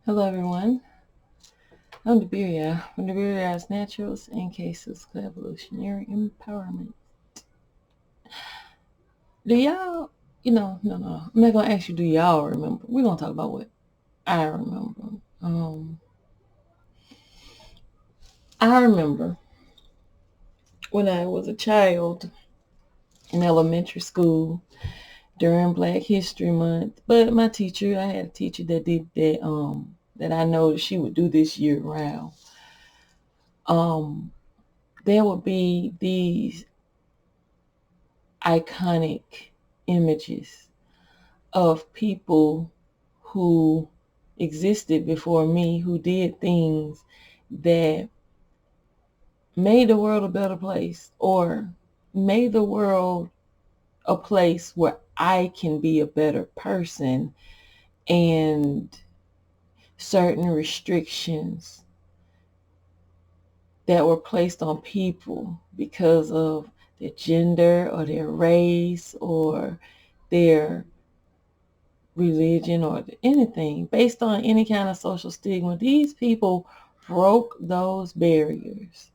Hello, everyone. I'm Deberia from Deberia's Naturals and Cases of Evolutionary Empowerment. Do y'all, no. I'm not going to ask you, do y'all remember? We're going to talk about what I remember. I remember when I was a child in elementary school during Black History Month, but I had a teacher that did that I know that she would do this year round. There would be these iconic images of people who existed before me, who did things that made the world a better place or made the world a place where I can be a better person, and certain restrictions that were placed on people because of their gender or their race or their religion or anything based on any kind of social stigma. These people broke those barriers.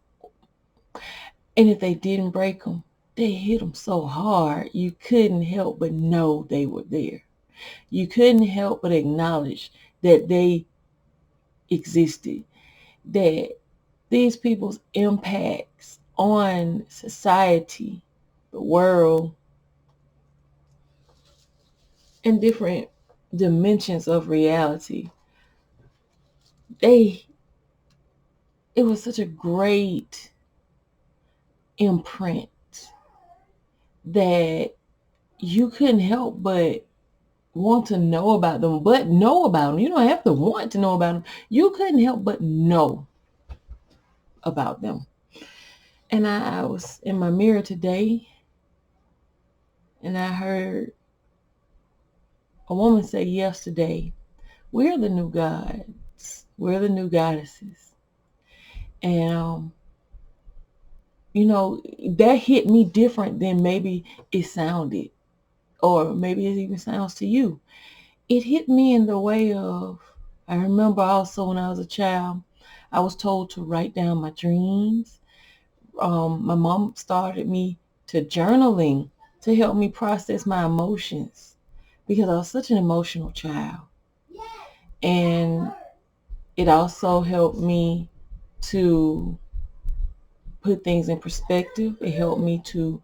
And if they didn't break them, they hit them so hard you couldn't help but know they were there. You couldn't help but acknowledge that they existed, that these people's impacts on society, the world, and different dimensions of reality, they it was such a great imprint that you couldn't help but want to know about them, but know about them. You don't have to want to know about them. You couldn't help but know about them. And I was in my mirror today and I heard a woman say yesterday, we're the new gods. We're the new goddesses. And, that hit me different than maybe it sounded, or maybe it even sounds to you. It hit me in the way of, I remember also when I was a child, I was told to write down my dreams. My mom started me to journaling to help me process my emotions because I was such an emotional child. And it also helped me to put things in perspective. It helped me to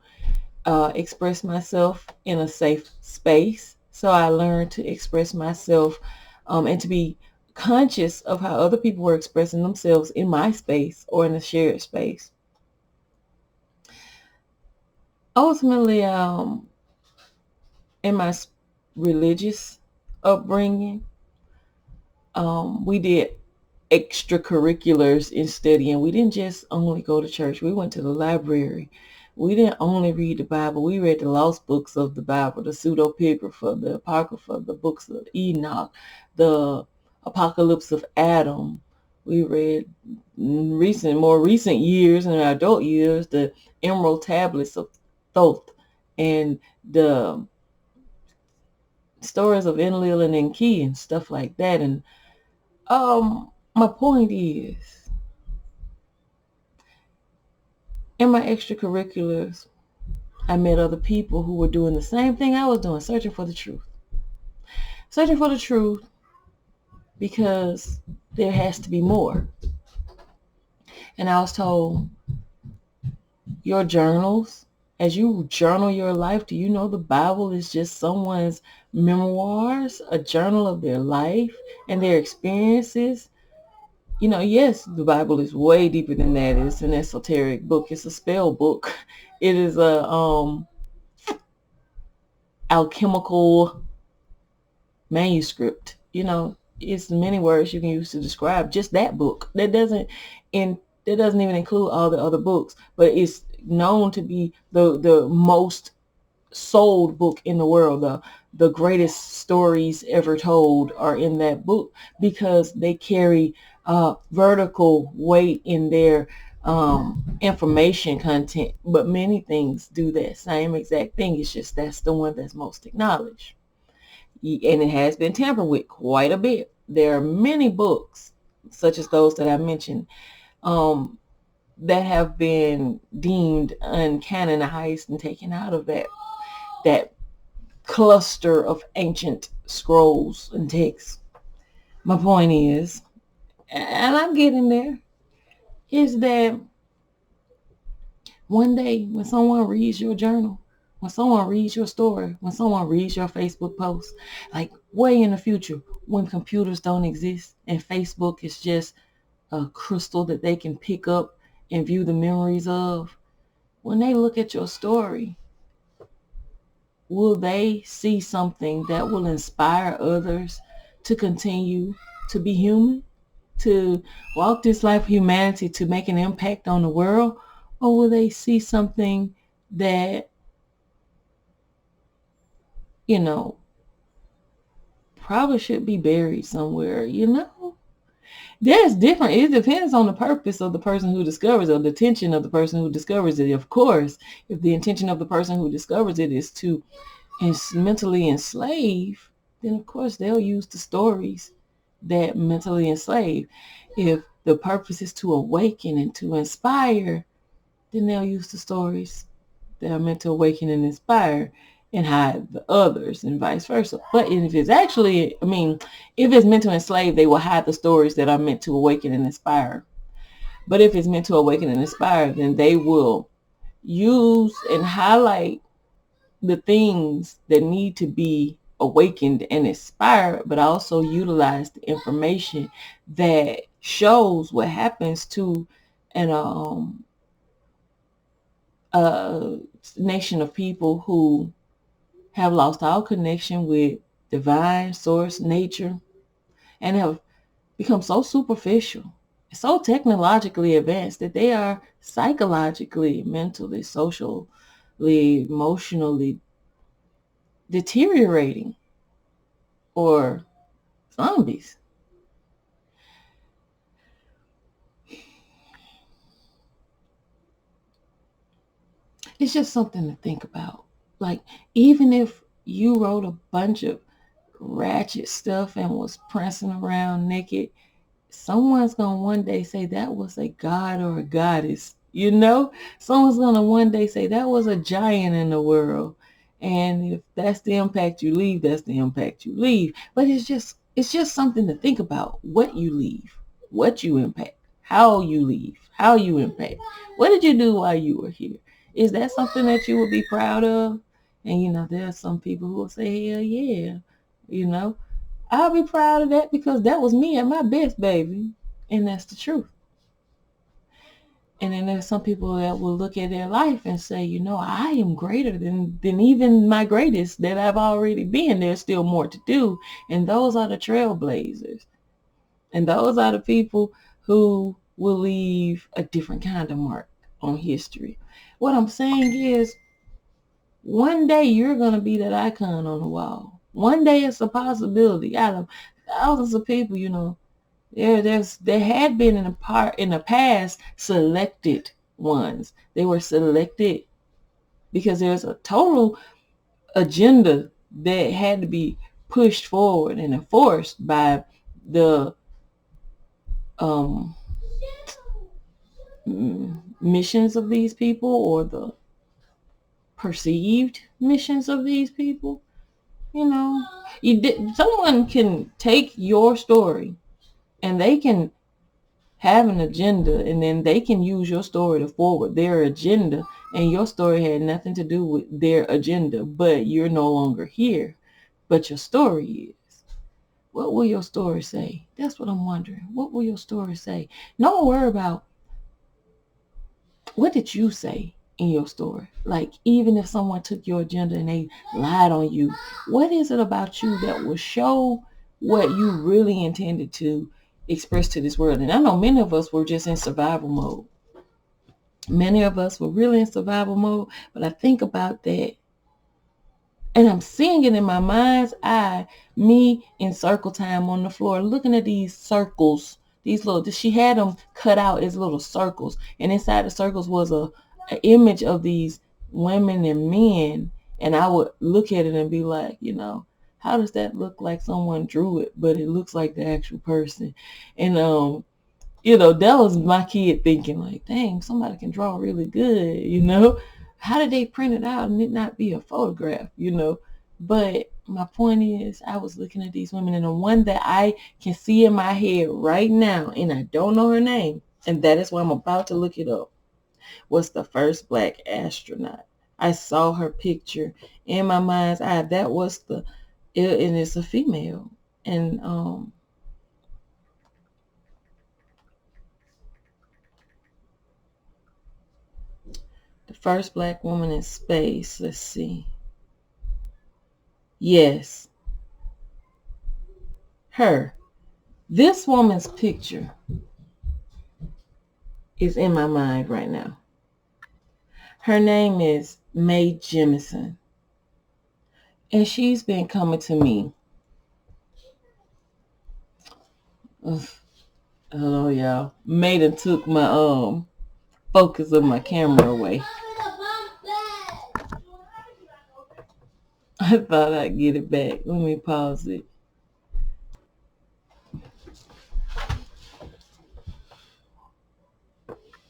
express myself in a safe space. So I learned to express myself and to be conscious of how other people were expressing themselves in my space or in a shared space. Ultimately, in my religious upbringing, we did extracurriculars in studying. We didn't just only go to church. We went to the library. We didn't only read the Bible. We read the lost books of the Bible, the pseudepigrapha, the apocrypha, the books of Enoch, the Apocalypse of Adam. We read more recent years, in our adult years, the Emerald Tablets of Thoth and the stories of Enlil and Enki and stuff like that. And my point is, in my extracurriculars, I met other people who were doing the same thing I was doing, searching for the truth. Searching for the truth because there has to be more. And I was told, your journals, as you journal your life, do you know the Bible is just someone's memoirs, a journal of their life and their experiences? Yes, the Bible is way deeper than that. It's an esoteric book. It's a spell book. It is a alchemical manuscript. It's many words you can use to describe just that book. That doesn't even include all the other books, but it's known to be the most sold book in the world. The greatest stories ever told are in that book because they carry vertical weight in their information content. But many things do that same exact thing. It's just that's the one that's most acknowledged. And it has been tampered with quite a bit. there are many books, such as those that I mentioned, that have been deemed uncanonized and taken out of that cluster of ancient scrolls and texts. My point is, and I'm getting there, is that one day when someone reads your journal, when someone reads your story, when someone reads your Facebook post, like way in the future, when computers don't exist and Facebook is just a crystal that they can pick up and view the memories of, when they look at your story, will they see something that will inspire others to continue to be human, to walk this life of humanity, to make an impact on the world? Or will they see something that, you know, probably should be buried somewhere, That's different. It depends on the purpose of the person who discovers it, or the intention of the person who discovers it. Of course, if the intention of the person who discovers it is to mentally enslave, then of course they'll use the stories that mentally enslave. If the purpose is to awaken and to inspire, then they'll use the stories that are meant to awaken and inspire and hide the others, and vice versa. But if it's actually, if it's meant to enslave, they will hide the stories that are meant to awaken and inspire. But if it's meant to awaken and inspire, then they will use and highlight the things that need to be awakened and inspired, but also utilize the information that shows what happens to a nation of people who have lost all connection with divine source, nature, and have become so superficial, so technologically advanced that they are psychologically, mentally, socially, emotionally deteriorating, or zombies. It's just something to think about. Like, even if you wrote a bunch of ratchet stuff and was prancing around naked, someone's going to one day say that was a god or a goddess. Someone's going to one day say that was a giant in the world. And if that's the impact you leave, that's the impact you leave. But it's just something to think about. What you leave, what you impact, how you leave, how you impact. What did you do while you were here? Is that something that you would be proud of? And there are some people who will say, hell yeah. I'll be proud of that because that was me at my best, baby. And that's the truth. And then there's some people that will look at their life and say, I am greater than even my greatest that I've already been. There's still more to do. And those are the trailblazers. And those are the people who will leave a different kind of mark on history. What I'm saying is, one day you're going to be that icon on the wall. One day it's a possibility. Out of thousands of people, there had been in the past selected ones. They were selected because there's a total agenda that had to be pushed forward and enforced by the missions of these people, or the perceived missions of these people. Someone can take your story and they can have an agenda, and then they can use your story to forward their agenda, and your story had nothing to do with their agenda, but you're no longer here, but your story is. What will your story say? That's what I'm wondering. What will your story say? Don't worry about what did you say in your story. Like, even if someone took your agenda and they lied on you, what is it about you that will show what you really intended to express to this world? And I know many of us were just in survival mode. Many of us were really in survival mode, but I think about that and I'm seeing it in my mind's eye, me in circle time on the floor, looking at these circles, she had them cut out as little circles. And inside the circles was an image of these women and men. And I would look at it and be like, how does that look like someone drew it, but it looks like the actual person? And that was my kid thinking like, dang, somebody can draw really good. How did they print it out and it not be a photograph? But my point is, I was looking at these women, and the one that I can see in my head right now, and I don't know her name, and that is why I'm about to look it up, was the first black astronaut. I saw her picture in my mind's eye. That was and it's a female. And the first black woman in space. Let's see. Yes, her. This woman's picture is in my mind right now. Her name is Mae Jemison. And she's been coming to me. Ugh. Hello, y'all. Mae done took my focus of my camera away. I thought I'd get it back. Let me pause it.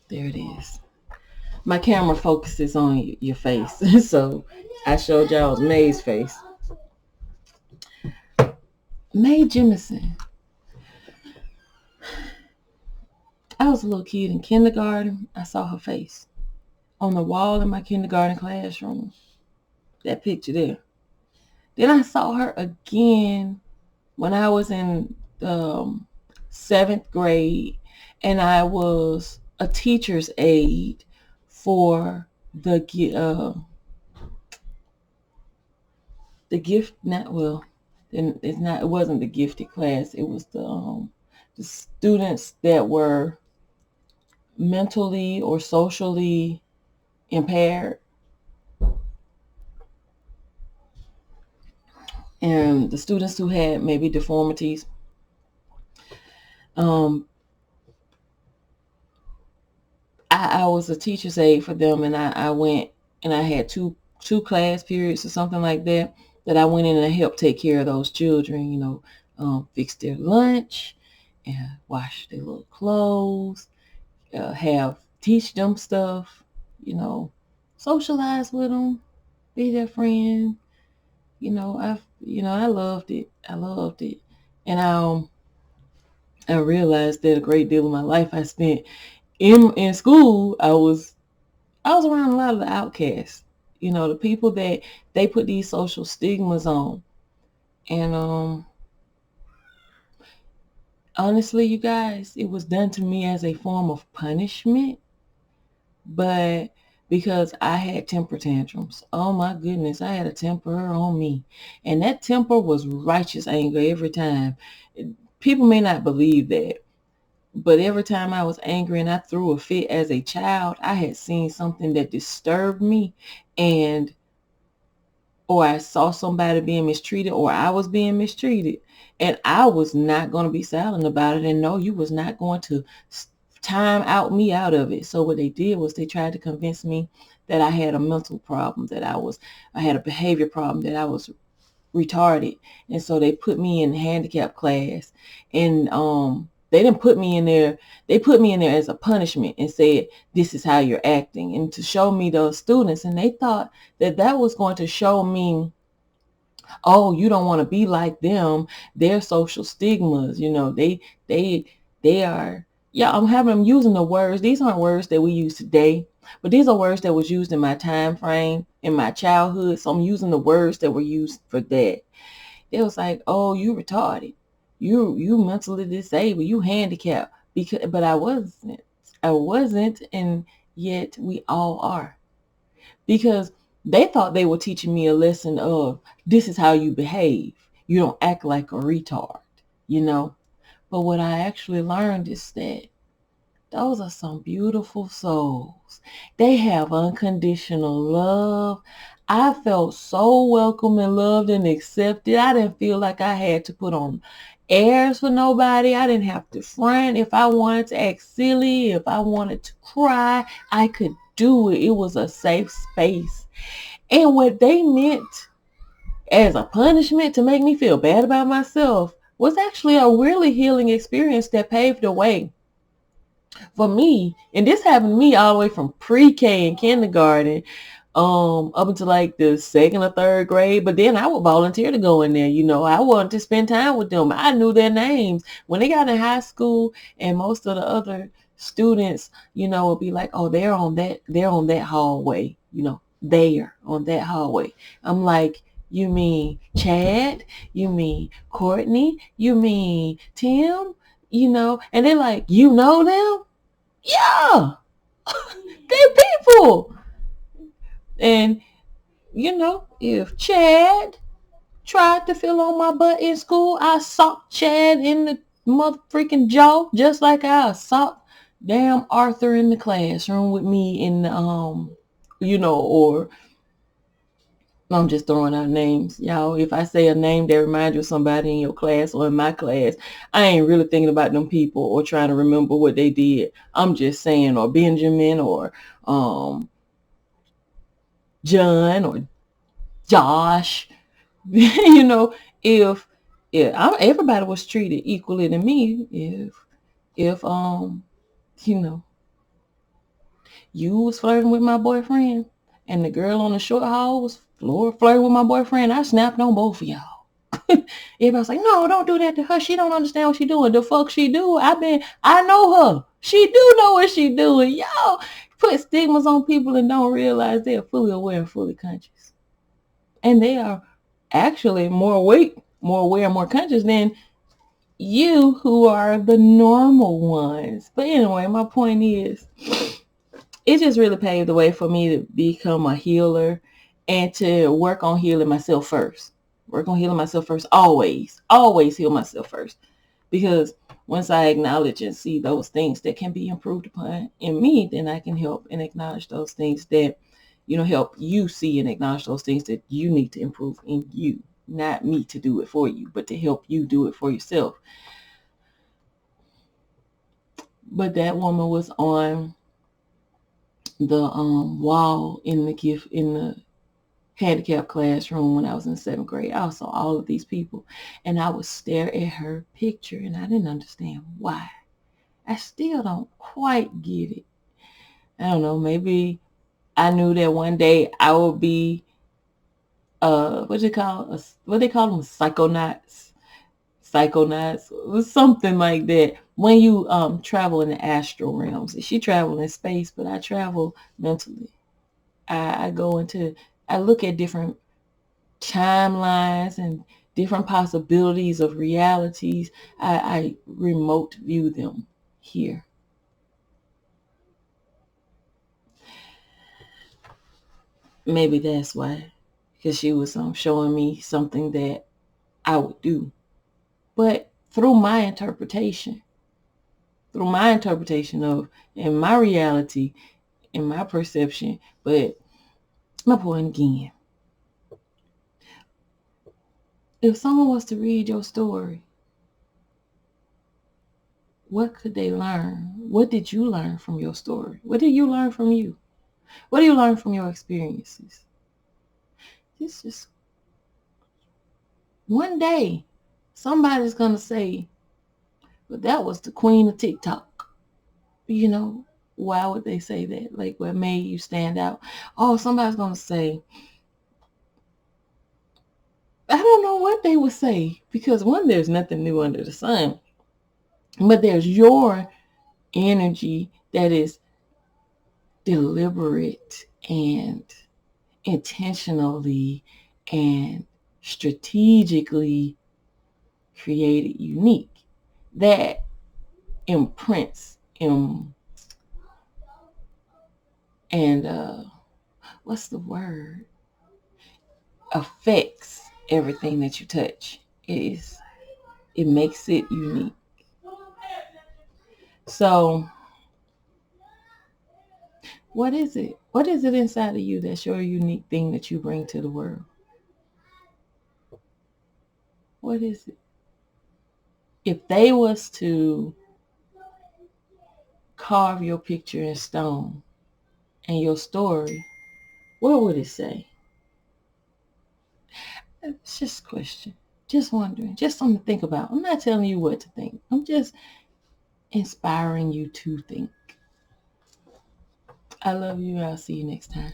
There it is. My camera focuses on your face. So I showed y'all Mae's face. Mae Jemison. I was a little kid in kindergarten. I saw her face on the wall in my kindergarten classroom. That picture there. Then I saw her again when I was in 7th grade, and I was a teacher's aide for the gift. It wasn't the gifted class. It was the students that were mentally or socially impaired, and the students who had maybe deformities. I was a teacher's aide for them, and I went and I had two class periods or something like that I went in and helped take care of those children, fix their lunch and wash their little clothes, teach them stuff, socialize with them, be their friend. I loved it. And I realized that a great deal of my life I spent in school. I was around a lot of the outcasts, the people that they put these social stigmas on. And honestly, you guys, it was done to me as a form of punishment, but because I had temper tantrums. Oh my goodness, I had a temper on me. And that temper was righteous anger every time. People may not believe that, but every time I was angry and I threw a fit as a child, I had seen something that disturbed me, or I saw somebody being mistreated, or I was being mistreated, and I was not going to be silent about it. And no, you was not going to time out me out of it. So what they did was they tried to convince me that I had a mental problem, that I had a behavior problem, that I was retarded. And so they put me in handicap class, and they didn't put me in there. They put me in there as a punishment and said, this is how you're acting, and to show me those students. And they thought that was going to show me, oh, you don't want to be like them. They're social stigmas. They are. Yeah, I'm using the words. These aren't words that we use today, but these are words that was used in my time frame, in my childhood. So I'm using the words that were used for that. It was like, oh, you retarded. You mentally disabled. You handicapped. But I wasn't. And yet we all are. Because they thought they were teaching me a lesson of, this is how you behave. You don't act like a retard, But what I actually learned is that those are some beautiful souls. They have unconditional love. I felt so welcome and loved and accepted. I didn't feel like I had to put on airs for nobody. I didn't have to front. If I wanted to act silly, if I wanted to cry, I could do it. It was a safe space. And what they meant, as a punishment to make me feel bad about myself was actually a really healing experience that paved the way for me. And this happened to me all the way from pre-K and kindergarten up until like the second or third grade. But then I would volunteer to go in there. I wanted to spend time with them. I knew their names. When they got in high school, and most of the other students, would be like, oh, they're on that hallway, they're on that hallway. I'm like, you mean Chad? You mean Courtney? You mean Tim? And they're like, you know them? Yeah, they're people. And if Chad tried to fill on my butt in school, I socked Chad in the mother freaking jaw, just like I socked damn Arthur in the classroom with me in the or I'm just throwing out names, y'all. If I say a name that reminds you of somebody in your class or in my class, I ain't really thinking about them people or trying to remember what they did. I'm just saying, or Benjamin, or John, or Josh. If everybody was treated equally to me, if you know you was flirting with my boyfriend and the girl on the short haul was flirting with my boyfriend, I snapped on both of y'all. Everybody's like, no, don't do that to her. She don't understand what she doing. The fuck she do? I know her. She do know what she doing. Y'all put stigmas on people and don't realize they're fully aware and fully conscious. And they are actually more aware, and more conscious than you, who are the normal ones. But anyway, my point is, it just really paved the way for me to become a healer and to work on healing myself first. Work on healing myself first. Always heal myself first. Because once I acknowledge and see those things that can be improved upon in me, then I can help and acknowledge those things that, help you see and acknowledge those things that you need to improve in you. Not me to do it for you, but to help you do it for yourself. But that woman was on the wall in the handicap classroom when I was in 7th grade. I saw all of these people, and I would stare at her picture, and I didn't understand why. I still don't quite get it. I don't know. Maybe I knew that one day I would be what they call them, psychonauts, something like that. When you travel in the astral realms, she traveled in space, but I travel mentally. I look at different timelines and different possibilities of realities. I remote view them here. Maybe that's why, because she was showing me something that I would do, but through my interpretation, of in my reality, in my perception. But my point again, if someone was to read your story, what could they learn? What did you learn from your story? What did you learn from you? What do you learn from your experiences? This is one day somebody's going to say, but that was the queen of TikTok. Why would they say that? Like, what made you stand out? Oh, somebody's going to say, I don't know what they would say, because one, there's nothing new under the sun, but there's your energy that is deliberate and intentionally and strategically created unique, that imprints and what's the word, affects everything that you touch. It makes it unique. So what is it inside of you that's your unique thing that you bring to the world? What is it? If they was to carve your picture in stone and your story, what would it say? It's just a question. Just wondering. Just something to think about. I'm not telling you what to think. I'm just inspiring you to think. I love you. I'll see you next time.